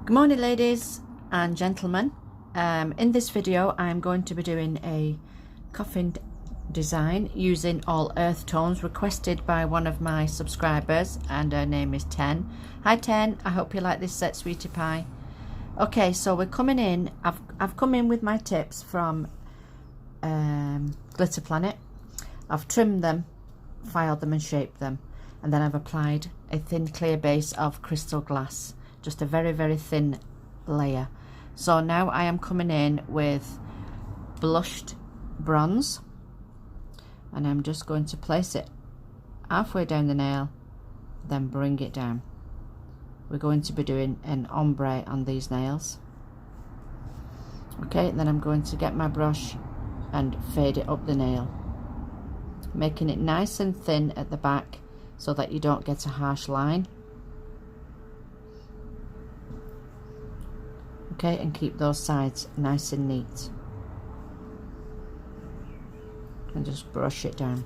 Good morning, ladies and gentlemen. In this video I'm going to be doing a coffin design using all earth tones requested by one of my subscribers, and her name is Ten. Hi Ten, I hope you like this set, sweetie pie. Okay, so we're coming in, I've come in with my tips from Glitter Planet. I've trimmed them, filed them and shaped them, and then I've applied a thin clear base of crystal glass, just a very, very thin layer. So now I am coming in with blushed bronze, and I'm just going to place it halfway down the nail, then bring it down. We're going to be doing an ombre on these nails. Okay, then I'm going to get my brush and fade it up the nail, making it nice and thin at the back so that you don't get a harsh line. Okay, and keep those sides nice and neat, and just brush it down.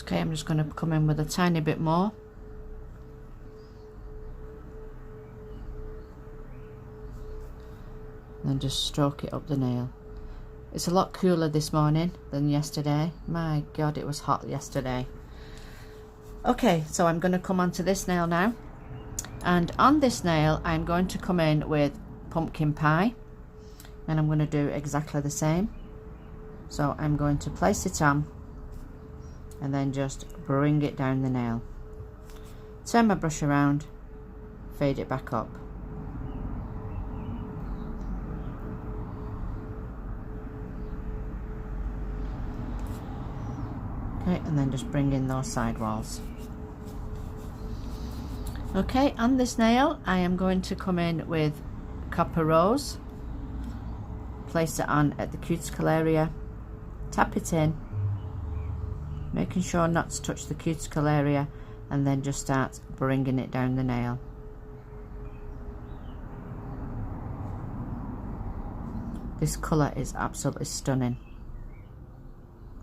Okay, I'm just going to come in with a tiny bit more. And then just stroke it up the nail. It's a lot cooler this morning than yesterday. My God, it was hot yesterday. Okay, so I'm going to come onto this nail now. And on this nail I'm going to come in with pumpkin pie, and I'm going to do exactly the same. So I'm going to place it on and then just bring it down the nail, turn my brush around, fade it back up. Okay, and then just bring in those side walls. Okay, on this nail I am going to come in with copper rose, place it on at the cuticle area, tap it in, making sure not to touch the cuticle area, and then just start bringing it down the nail. This colour is absolutely stunning.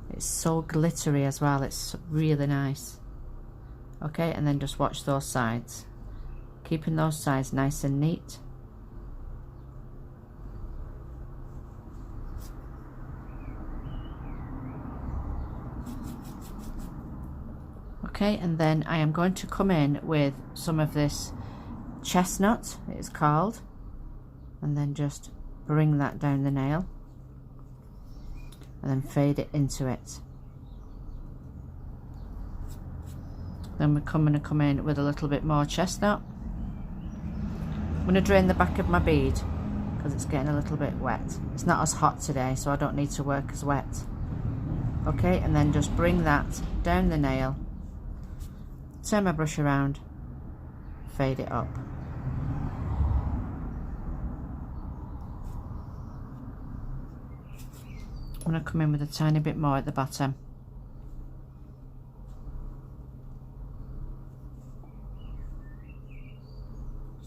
It's so glittery as well, it's really nice. Okay, and then just watch those sides, keeping those sides nice and neat. Okay, and then I am going to come in with some of this chestnut, it is called, and then just bring that down the nail and then fade it into it. Then we're going to come in with a little bit more chestnut. I'm going to drain the back of my bead because it's getting a little bit wet. It's not as hot today, so I don't need to work as wet. Okay, and then just bring that down the nail, turn my brush around, fade it up. I'm going to come in with a tiny bit more at the bottom.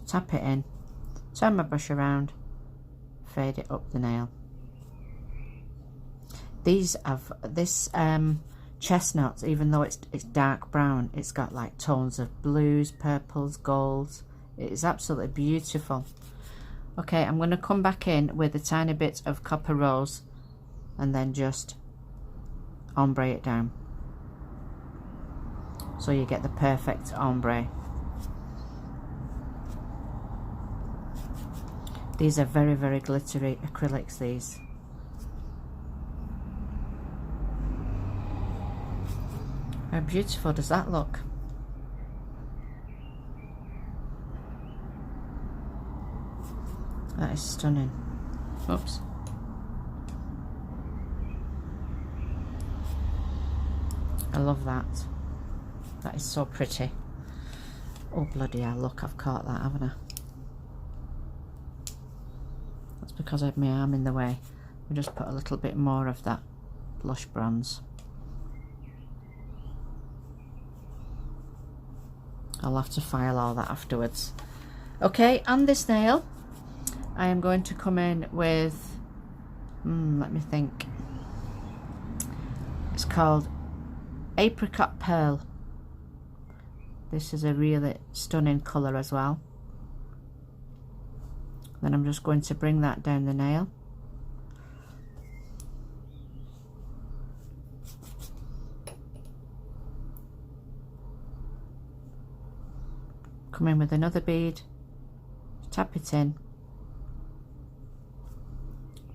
Tap it in, turn my brush around, fade it up the nail. These have this chestnut, even though it's dark brown, it's got like tones of blues, purples, golds. It is absolutely beautiful. Okay, I'm going to come back in with a tiny bit of copper rose and then just ombre it down, so you get the perfect ombre. These are very, very glittery acrylics, these. How beautiful does that look? That is stunning. Oops. I love that. That is so pretty. Oh bloody hell, look, I've caught that, haven't I? Because I have my arm in the way. We just put a little bit more of that blush bronze. I'll have to file all that afterwards. Okay, on this nail I am going to come in with let me think, it's called Apricot Pearl. This is a really stunning colour as well. Then I'm just going to bring that down the nail. Come in with another bead, tap it in,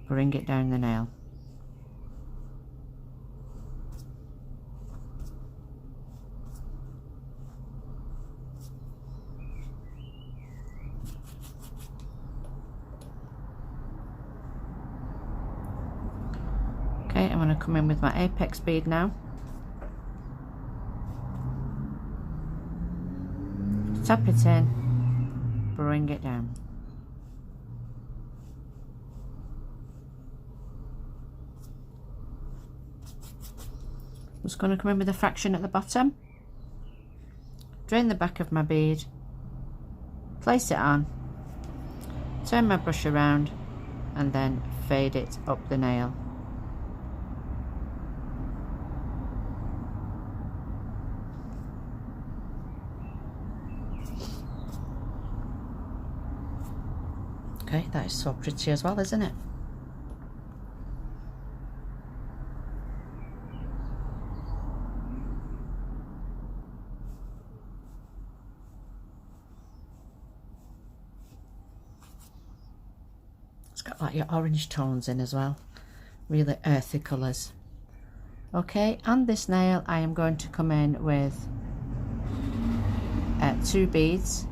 bring it down the nail. Okay, I'm going to come in with my apex bead now. Tap it in, bring it down. I'm just going to come in with a fraction at the bottom, drain the back of my bead, place it on, turn my brush around, and then fade it up the nail. Okay, that is so pretty as well, isn't it? It's got like your orange tones in as well, really earthy colours. Okay, and this nail I am going to come in with 2 beads,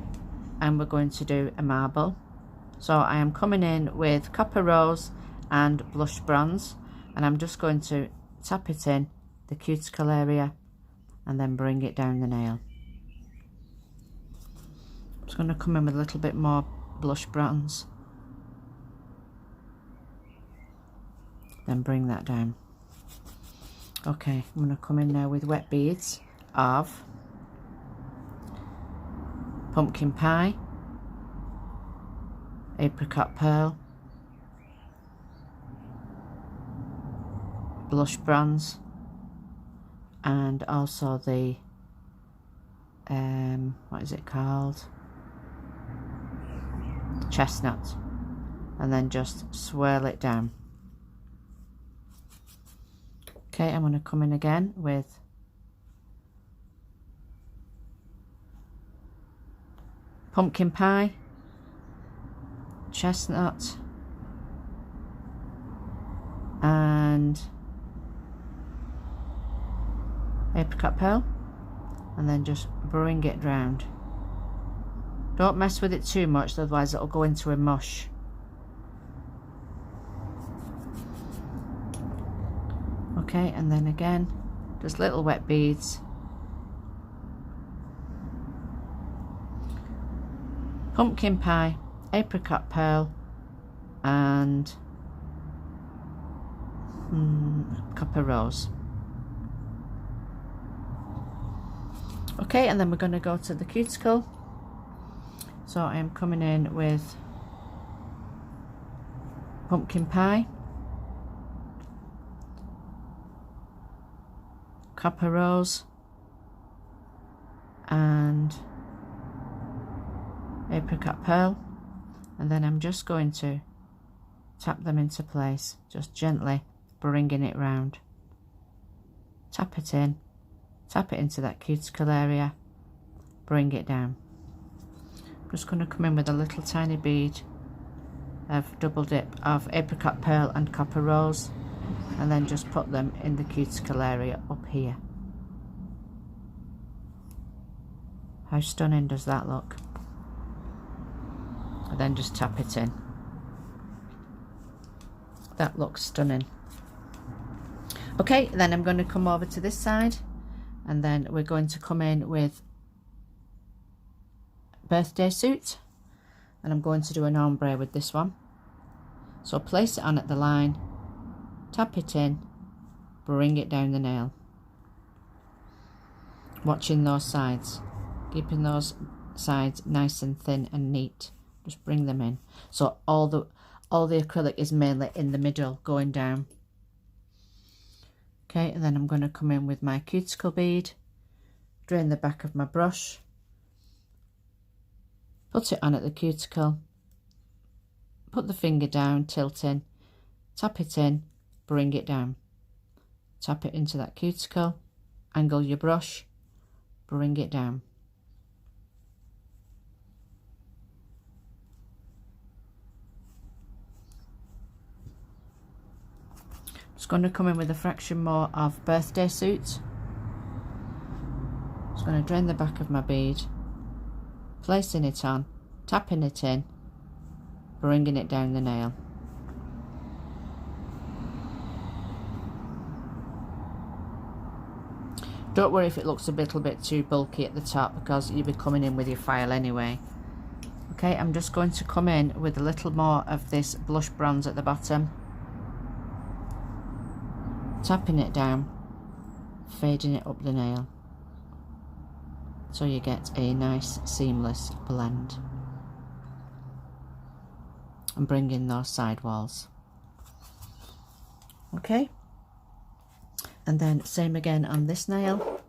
and we're going to do a marble. So I am coming in with Copper Rose and Blush Bronze, and I'm just going to tap it in the cuticle area and then bring it down the nail. I'm just going to come in with a little bit more Blush Bronze, then bring that down. Okay, I'm going to come in now with wet beads of Pumpkin Pie, Apricot Pearl, Blush Bronze, and also the what is it called, chestnut, and then just swirl it down. Okay, I'm going to come in again with Pumpkin Pie, chestnut, and Apricot Pearl, and then just bring it round. Don't mess with it too much, otherwise it'll go into a mush. Okay, and then again, just little wet beads. Pumpkin Pie, Apricot Pearl, and Copper Rose. Okay, and then we're going to go to the cuticle. So I am coming in with Pumpkin Pie, Copper Rose, and Apricot Pearl, and then I'm just going to tap them into place, just gently bringing it round. Tap it in, tap it into that cuticle area, bring it down. I'm just going to come in with a little tiny bead of double dip of Apricot Pearl and Copper Rose, and then just put them in the cuticle area up here. How stunning does that look? And then just tap it in. That looks stunning. Okay, then I'm going to come over to this side, and then we're going to come in with Birthday Suit, and I'm going to do an ombre with this one. So place it on at the line, tap it in, bring it down the nail, watching those sides, keeping those sides nice and thin and neat. Just bring them in, so all the acrylic is mainly in the middle going down. Okay, and then I'm going to come in with my cuticle bead, drain the back of my brush, put it on at the cuticle, put the finger down, tilting, tap it in, bring it down, tap it into that cuticle, angle your brush, bring it down. Just going to come in with a fraction more of birthday suit. Just going to drain the back of my bead, placing it on, tapping it in, bringing it down the nail. Don't worry if it looks a little bit too bulky at the top, because you'll be coming in with your file anyway. Okay, I'm just going to come in with a little more of this blush bronze at the bottom, tapping it down, fading it up the nail, so you get a nice seamless blend, and bring in those side walls. Okay, and then same again on this nail.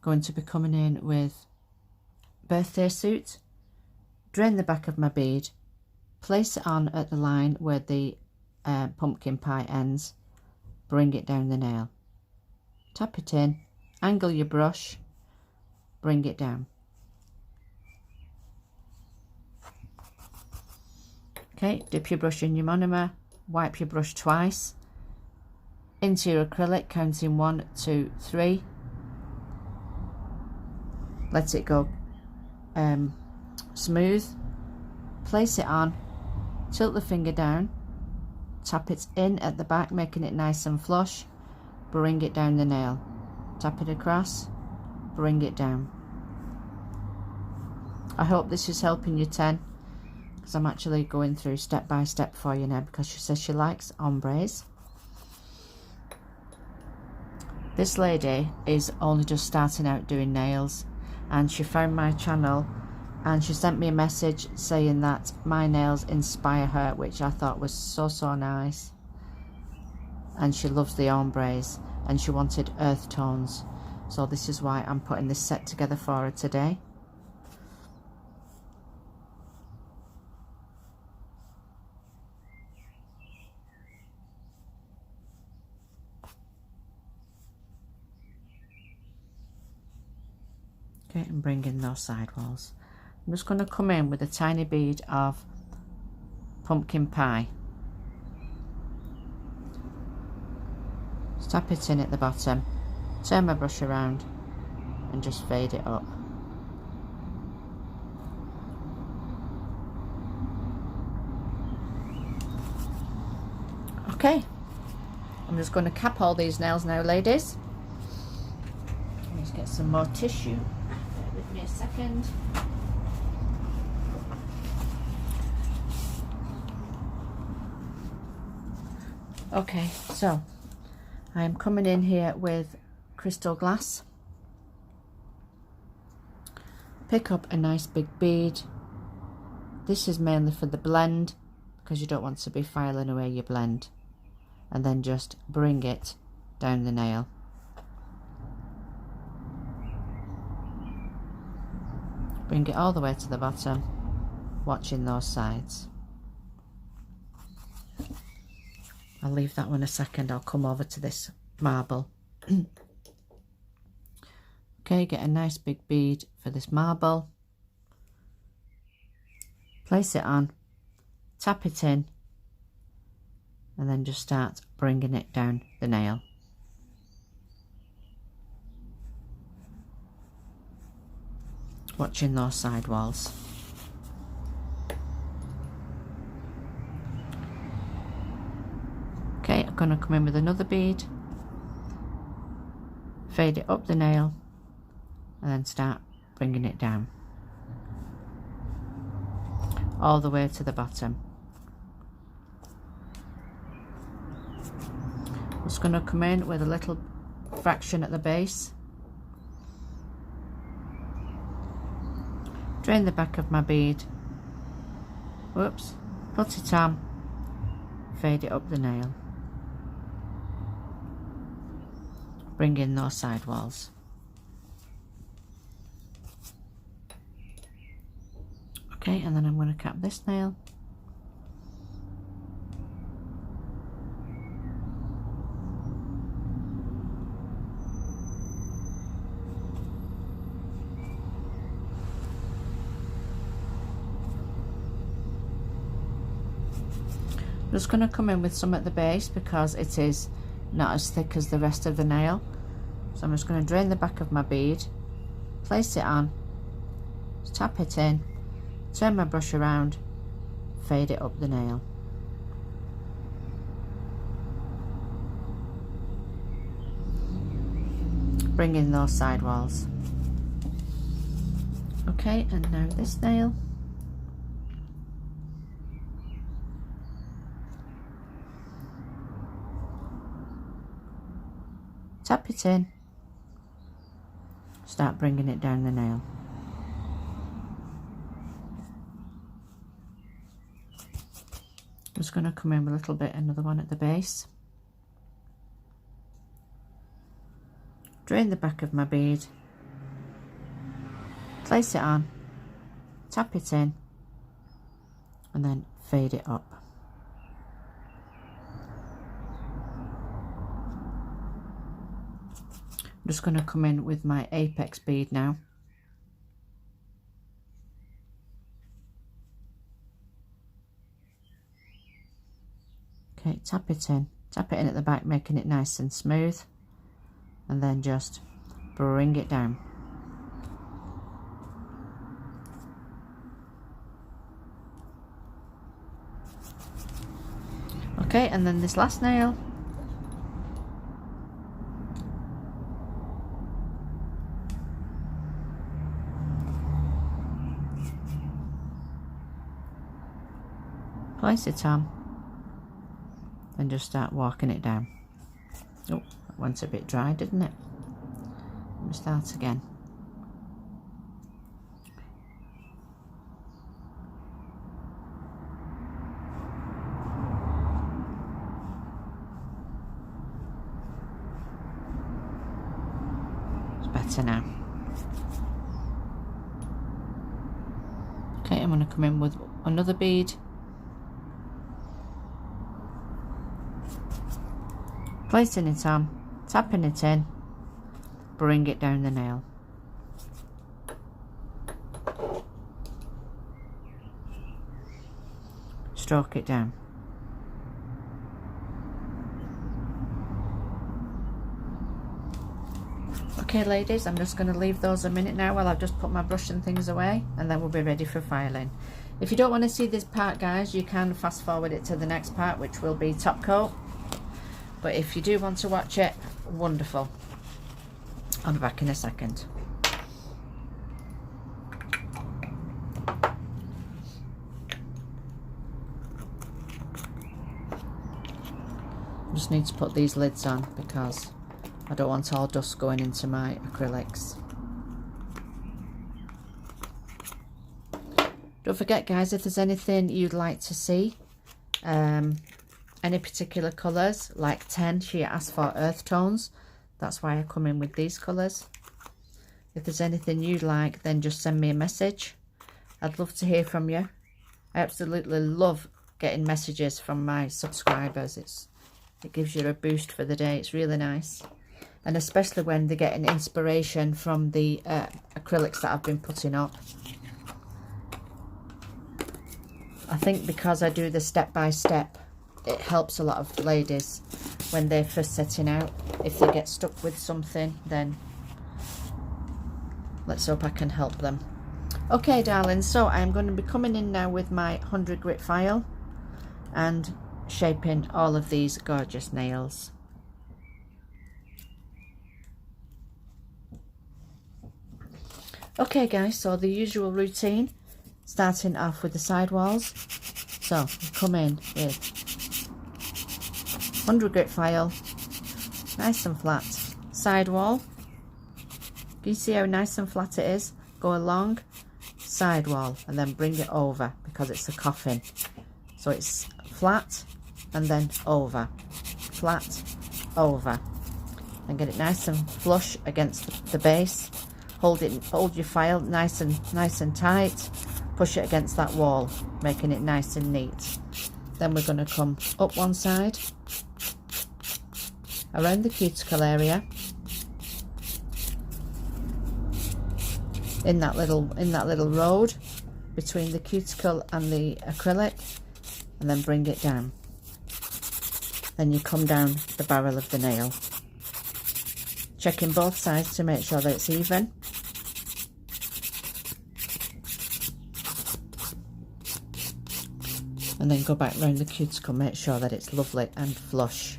Going to be coming in with birthday suit, drain the back of my bead, place it on at the line where the pumpkin pie ends, bring it down the nail, tap it in, angle your brush, bring it down. Okay, dip your brush in your monomer, wipe your brush twice, into your acrylic, counting 1, 2, 3. Let it go smooth, place it on, tilt the finger down, tap it in at the back, making it nice and flush, bring it down the nail, tap it across, bring it down. I hope this is helping you 10, because I'm actually going through step by step for you now, because she says she likes ombres. This lady is only just starting out doing nails, and she found my channel and she sent me a message saying that my nails inspire her, which I thought was so nice, and she loves the ombres and she wanted earth tones, so this is why I'm putting this set together for her today. Okay, and bring in those side walls. I'm just going to come in with a tiny bead of pumpkin pie. Just tap it in at the bottom, turn my brush around and just fade it up. Okay, I'm just going to cap all these nails now, ladies. Let's get some more tissue. Bear with me a second. Okay, so I am coming in here with crystal glass. Pick up a nice big bead. This is mainly for the blend, because you don't want to be filing away your blend, and then just bring it down the nail. Bring it all the way to the bottom, watching those sides. I'll leave that one a second, I'll come over to this marble. Okay, get a nice big bead for this marble. Place it on, tap it in, and then just start bringing it down the nail. Watching those side walls. Okay, I'm going to come in with another bead, fade it up the nail, and then start bringing it down all the way to the bottom. I'm just going to come in with a little fraction at the base, drain the back of my bead, whoops, put it on, fade it up the nail, bring in those side walls. Okay, and then I'm going to cap this nail. I'm just going to come in with some at the base because it is not as thick as the rest of the nail. So I'm just going to drain the back of my bead, place it on, tap it in, turn my brush around, fade it up the nail. Bring in those side walls. Okay, and now this nail. Tap it in, start bringing it down the nail. I'm just going to come in with a little bit, another one at the base. Drain the back of my bead, place it on, tap it in, and then fade it up. I'm just going to come in with my apex bead now. Okay, tap it in at the back, making it nice and smooth, and then just bring it down. Okay, and then this last nail. Place it on and just start walking it down. Oh, that went a bit dry, didn't it? Let me start again. It's better now. Okay, I'm going to come in with another bead. Placing it on, tapping it in, bring it down the nail. Stroke it down. Okay ladies, I'm just going to leave those a minute now while I've just put my brush and things away, and then we'll be ready for filing. If you don't want to see this part guys, you can fast forward it to the next part, which will be top coat. But if you do want to watch it, wonderful. I'll be back in a second. I just need to put these lids on because I don't want all dust going into my acrylics. Don't forget guys, if there's anything you'd like to see, any particular colours, like 10, she asked for earth tones. That's why I come in with these colours. If there's anything you'd like, then just send me a message. I'd love to hear from you. I absolutely love getting messages from my subscribers. It gives you a boost for the day. It's really nice. And especially when they're getting inspiration from the acrylics that I've been putting up. I think because I do the step by step, it helps a lot of ladies when they're first setting out. If they get stuck with something, then let's hope I can help them. Okay darling, so I'm going to be coming in now with my 100 grit file and shaping all of these gorgeous nails. Okay guys, so the usual routine, starting off with the side walls. So we come in with 100 grit file, nice and flat, side wall. Can you see how nice and flat it is? Go along, side wall, and then bring it over because it's a coffin. So it's flat and then over, flat, over, and get it nice and flush against the base. Hold your file nice and tight. push it against that wall, making it nice and neat. Then we're going to come up one side, around the cuticle area, in that little road between the cuticle and the acrylic, and then bring it down. Then you come down the barrel of the nail, checking both sides to make sure that it's even. And then go back round the cuticle, make sure that it's lovely and flush,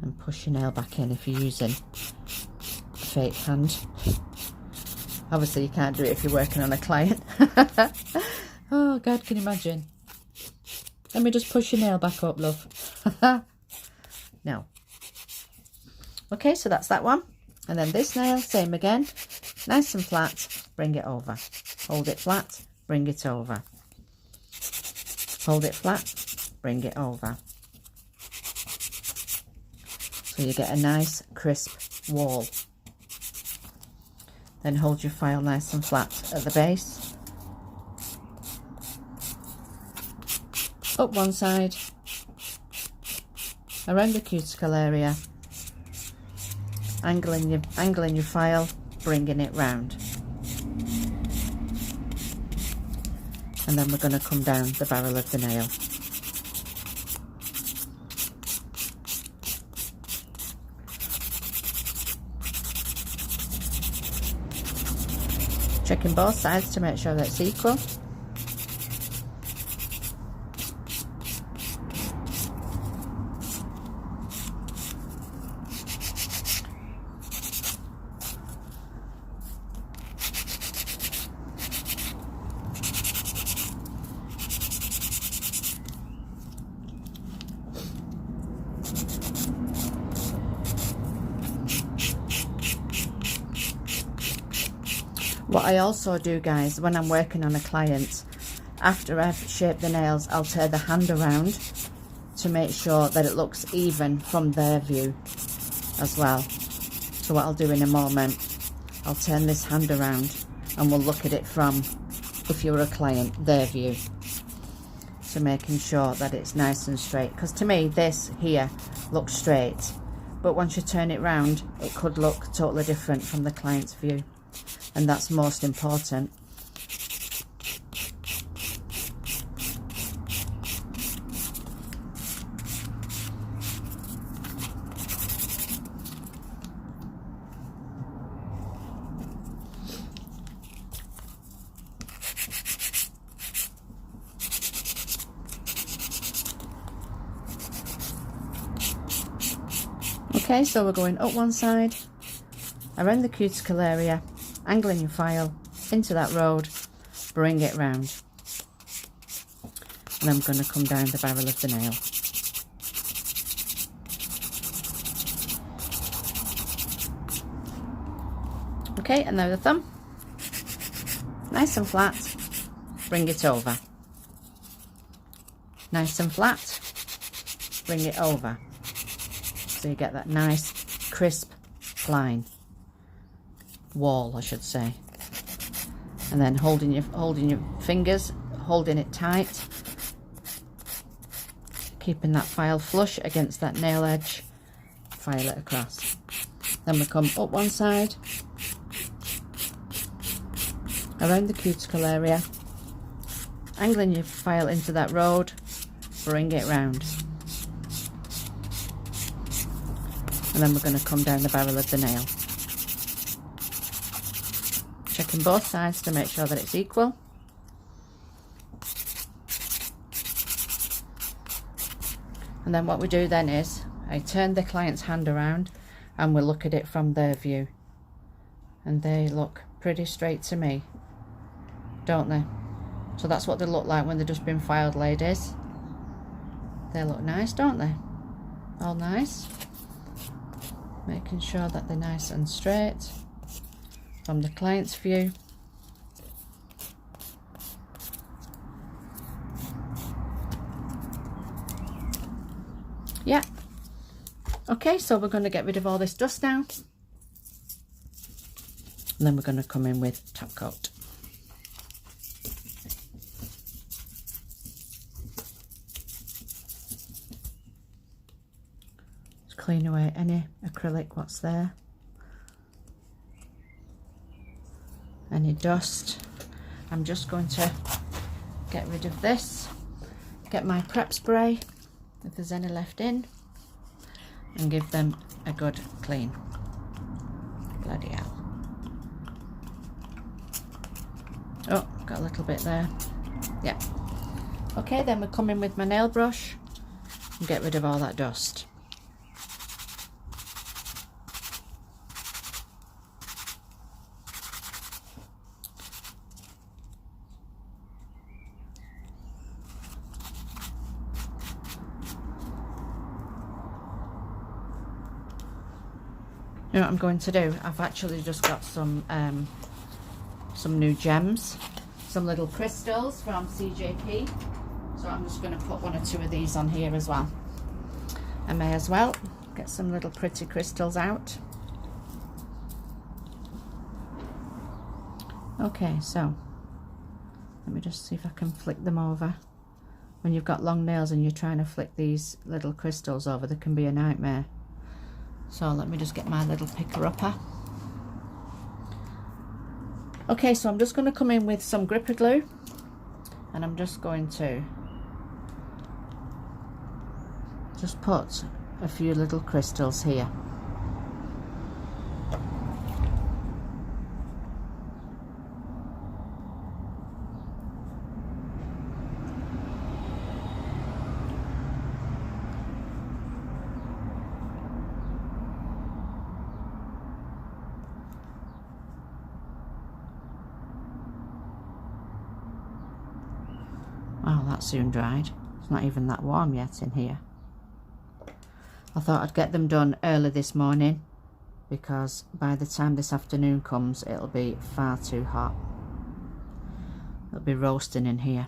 and push your nail back in if you're using a fake hand. Obviously you can't do it if you're working on a client. Oh God, can you imagine? Let me just push your nail back up, love. No. Okay, so that's that one. And then this nail, same again, nice and flat, bring it over. Hold it flat, bring it over. Hold it flat, bring it over. So you get a nice crisp wall. Then hold your file nice and flat at the base. Up one side, around the cuticle area, angling your file, bringing it round. And then we're going to come down the barrel of the nail. Checking both sides to make sure that it's equal. What I also do, guys, when I'm working on a client, after I've shaped the nails, I'll turn the hand around to make sure that it looks even from their view as well. So what I'll do in a moment, I'll turn this hand around and we'll look at it from, if you're a client, their view. So making sure that it's nice and straight, because to me this here looks straight, but once you turn it round it could look totally different from the client's view. And that's most important. Okay, so we're going up one side, around the cuticle area, angling your file into that road, bring it round, and I'm going to come down the barrel of the nail. Okay, and now the thumb, nice and flat, bring it over, nice and flat, bring it over, so you get that nice crisp line. Wall, I should say. And then holding your fingers, holding it tight, keeping that file flush against that nail edge, file it across. Then we come up one side, around the cuticle area, angling your file into that road, bring it round. And then we're going to come down the barrel of the nail. Checking both sides to make sure that it's equal. And then what we do then is I turn the client's hand around and we'll look at it from their view. And they look pretty straight to me, don't they? So that's what they look like when they've just been filed, ladies. They look nice, don't they? All nice. Making sure that they're nice and straight from the client's view. Yeah. Okay, so we're going to get rid of all this dust now. And then we're going to come in with top coat. clean away any acrylic what's there, any dust. I'm just going to get rid of this, get my prep spray if there's any left in, and give them a good clean. Bloody hell. Oh, got a little bit there. Yeah. Okay, then we'll come in with my nail brush and get rid of all that dust. You know what I'm going to do? I've actually just got some new gems, some little crystals from CJP. So I'm just going to put 1 or 2 of these on here as well. I may as well get some little pretty crystals out. Okay, so let me just see if I can flick them over. When you've got long nails and you're trying to flick these little crystals over, they can be a nightmare. So let me just get my little picker-upper. Okay, so I'm just going to come in with some gripper glue, and I'm just going to just put a few little crystals here. Wow, that soon dried. It's not even that warm yet in here. I thought I'd get them done early this morning, because by the time this afternoon comes it'll be far too hot. It'll be roasting in here.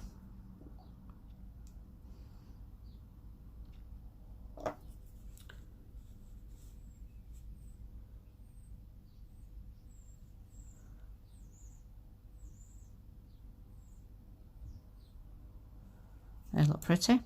They look pretty.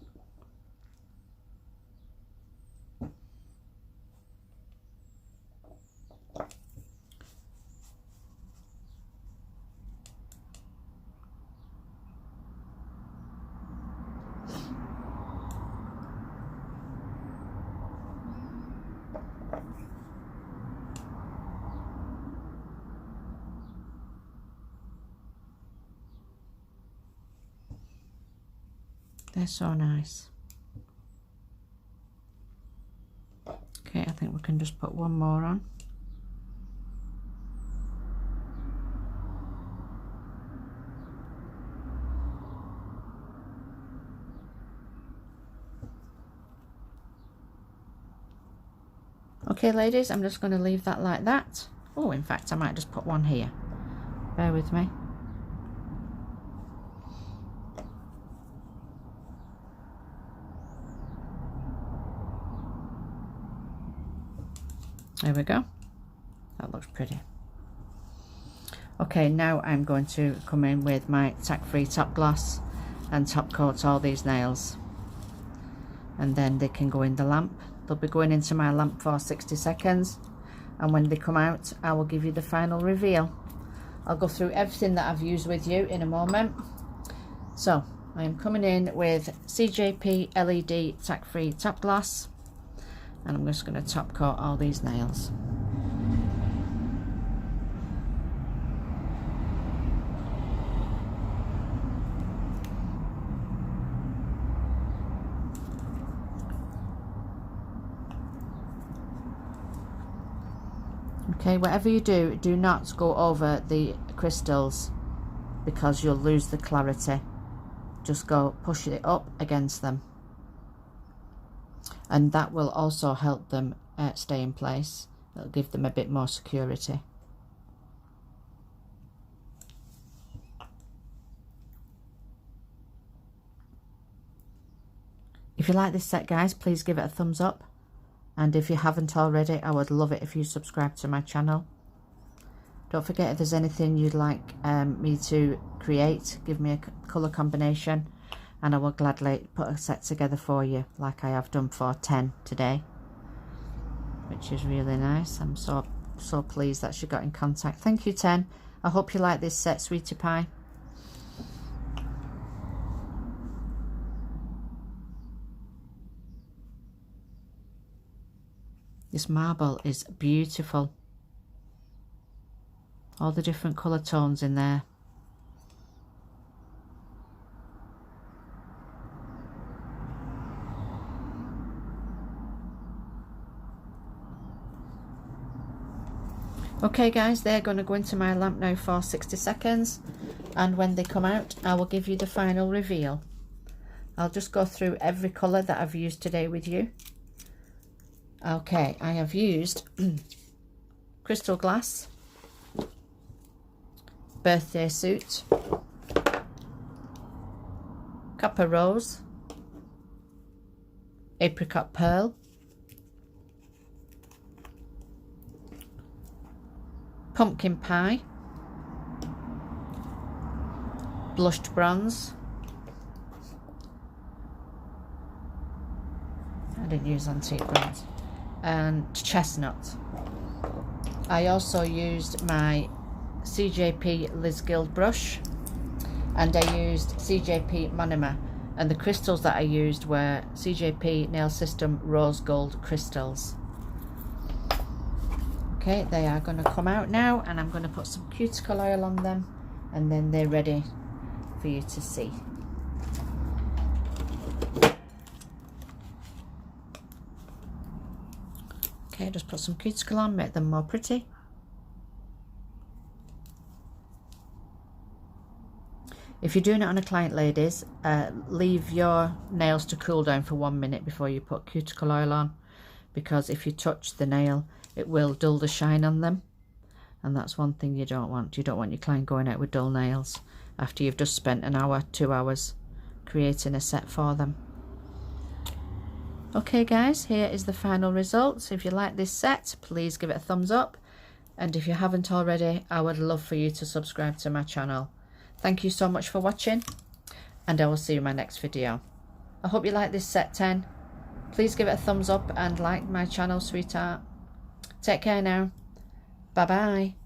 They're so nice. Okay, I think we can just put 1 more on. Okay ladies, I'm just going to leave that like that. Oh, in fact I might just put 1 here. Bear with me. There we go. That looks pretty. Okay, now I'm going to come in with my tack-free top gloss and top coat all these nails, and then they can go in the lamp. They'll be going into my lamp for 60 seconds, and when they come out I will give you the final reveal. I'll go through everything that I've used with you in a moment. So I am coming in with CJP LED tack-free top gloss, and I'm just going to top coat all these nails. Okay, whatever you do, do not go over the crystals, because you'll lose the clarity. Just go push it up against them, and that will also help them stay in place. It'll give them a bit more security. If you like this set guys, please give it a thumbs up, and if you haven't already, I would love it if you subscribe to my channel. Don't forget, if there's anything you'd like me to create, give me a colour combination and I will gladly put a set together for you, like I have done for 10 today. which is really nice. I'm so pleased that she got in contact. Thank you, 10. I hope you like this set, sweetie pie. This marble is beautiful. All the different colour tones in there. Okay guys, they're going to go into my lamp now for 60 seconds, and when they come out I will give you the final reveal. I'll just go through every colour that I've used today with you. Okay, I have used crystal glass, birthday suit, copper rose, apricot pearl, pumpkin pie, blushed bronze. I didn't use antique bronze. And chestnut. I also used my CJP Liz Guild brush, and I used CJP monomer, and the crystals that I used were CJP Nail System rose gold crystals. Okay, they are going to come out now, and I'm going to put some cuticle oil on them, and then they're ready for you to see. Okay, just put some cuticle on, make them more pretty. If you're doing it on a client, ladies, leave your nails to cool down for 1 minute before you put cuticle oil on, because if you touch the nail, it will dull the shine on them, and that's one thing you don't want. You don't want your client going out with dull nails after you've just spent an hour, 2 hours creating a set for them. Okay guys, here is the final results. If you like this set, please give it a thumbs up, and if you haven't already, I would love for you to subscribe to my channel. Thank you so much for watching, and I will see you in my next video. I hope you like this set, 10. Please give it a thumbs up and like my channel, sweetheart. Take care now. Bye bye.